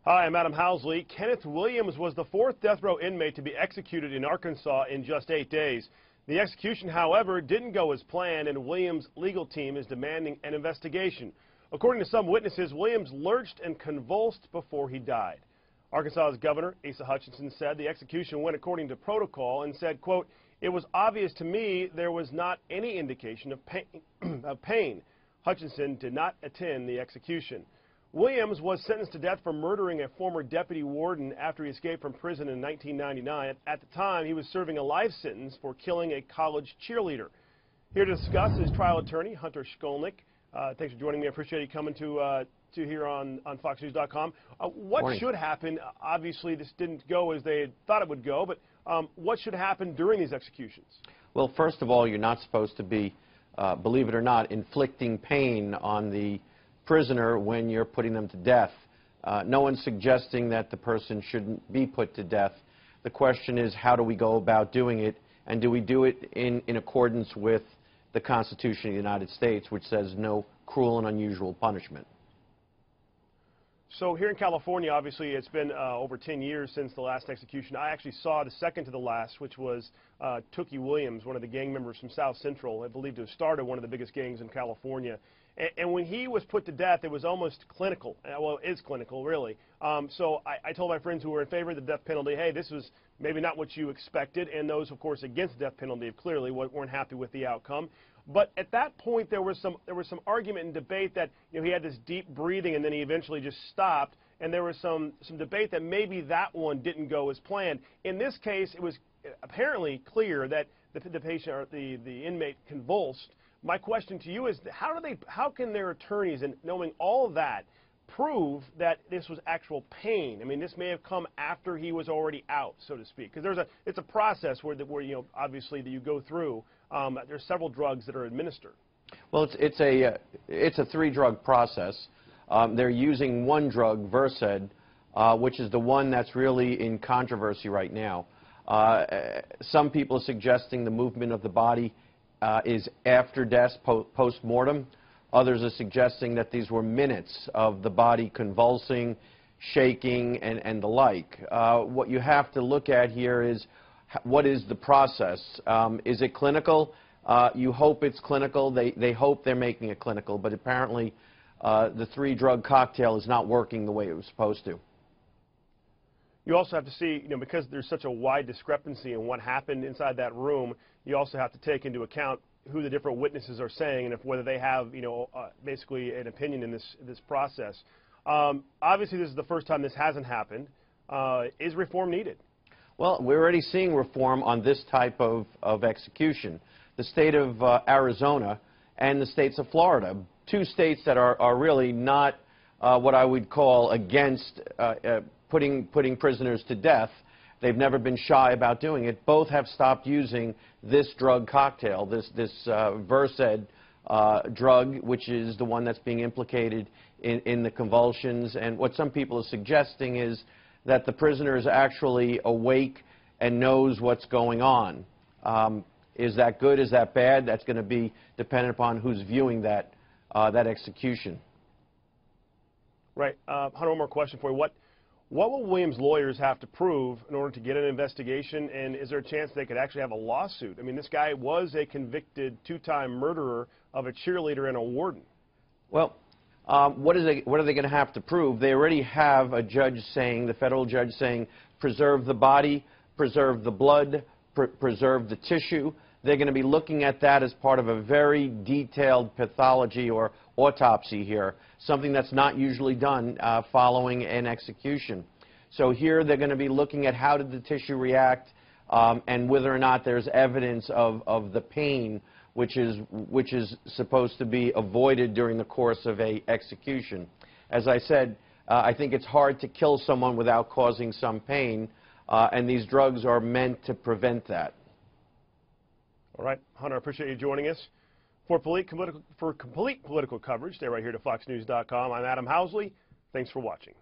Hi, I'm Adam Housley. Kenneth Williams was the fourth death row inmate to be executed in Arkansas in just 8 days. The execution, however, didn't go as planned, and Williams' legal team is demanding an investigation. According to some witnesses, Williams lurched and convulsed before he died. Arkansas's Governor Asa Hutchinson said the execution went according to protocol and said, quote, "It was obvious to me there was not any indication of pain. Hutchinson did not attend the execution. Williams was sentenced to death for murdering a former deputy warden after he escaped from prison in 1999. At the time, he was serving a life sentence for killing a college cheerleader. Here to discuss is trial attorney Hunter Shkolnik. Thanks for joining me. I appreciate you coming to here on FoxNews.com. What Morning. should happen? Obviously, this didn't go as they had thought it would go, but what should happen during these executions? Well, first of all, you're not supposed to be, believe it or not, inflicting pain on the prisoner when you're putting them to death. No one's suggesting that the person shouldn't be put to death. The question is, how do we go about doing it, and do we do it in accordance with the Constitution of the United States, which says no cruel and unusual punishment? So here in California, obviously, it's been over 10 years since the last execution. I actually saw the second to the last, which was Tookie Williams, one of the gang members from South Central, I believe to have started one of the biggest gangs in California. And when he was put to death, it was almost clinical. Well, it is clinical, really. So I told my friends who were in favor of the death penalty, hey, this was maybe not what you expected. And those, of course, against the death penalty clearly weren't happy with the outcome. But at that point, there was some argument and debate that he had this deep breathing and then he eventually just stopped. And there was some debate that maybe that one didn't go as planned. In this case, it was apparently clear that the patient or the inmate convulsed. My question to you is, how can their attorneys, and knowing all of that, prove that this was actual pain? I mean, this may have come after he was already out, so to speak, because it's a process where obviously that you go through. There's several drugs that are administered. Well, it's a three-drug process. They're using one drug, Versed, which is the one that's really in controversy right now. Some people are suggesting the movement of the body is after death, post-mortem. Others are suggesting that these were minutes of the body convulsing, shaking, and the like. What you have to look at here is, what is the process? Is it clinical? You hope it's clinical. They hope they're making it clinical, but apparently the three-drug cocktail is not working the way it was supposed to. You also have to see, because there's such a wide discrepancy in what happened inside that room, you also have to take into account who the different witnesses are saying and whether they have, basically an opinion in this process. Obviously, this is the first time this hasn't happened. Is reform needed? Well, we're already seeing reform on this type of execution. The state of Arizona and the states of Florida, two states that are really not what I would call against putting prisoners to death. They've never been shy about doing it. Both have stopped using this drug cocktail, this Versed drug, which is the one that's being implicated in the convulsions. And what some people are suggesting is that the prisoner is actually awake and knows what's going on. Is that good? Is that bad? That's going to be dependent upon who's viewing that execution. Right. Hunter, one more question for you. What will Williams' lawyers have to prove in order to get an investigation, and is there a chance they could actually have a lawsuit? I mean, this guy was a convicted two-time murderer of a cheerleader and a warden. Well, what are they going to have to prove? They already have a judge saying, the federal judge saying, preserve the body, preserve the blood, preserve the tissue. They're going to be looking at that as part of a very detailed pathology or autopsy here, something that's not usually done following an execution. So here they're going to be looking at how did the tissue react and whether or not there's evidence of the pain which is supposed to be avoided during the course of an execution. As I said, I think it's hard to kill someone without causing some pain, and these drugs are meant to prevent that. All right, Hunter, I appreciate you joining us. For complete political coverage, stay right here to FoxNews.com. I'm Adam Housley. Thanks for watching.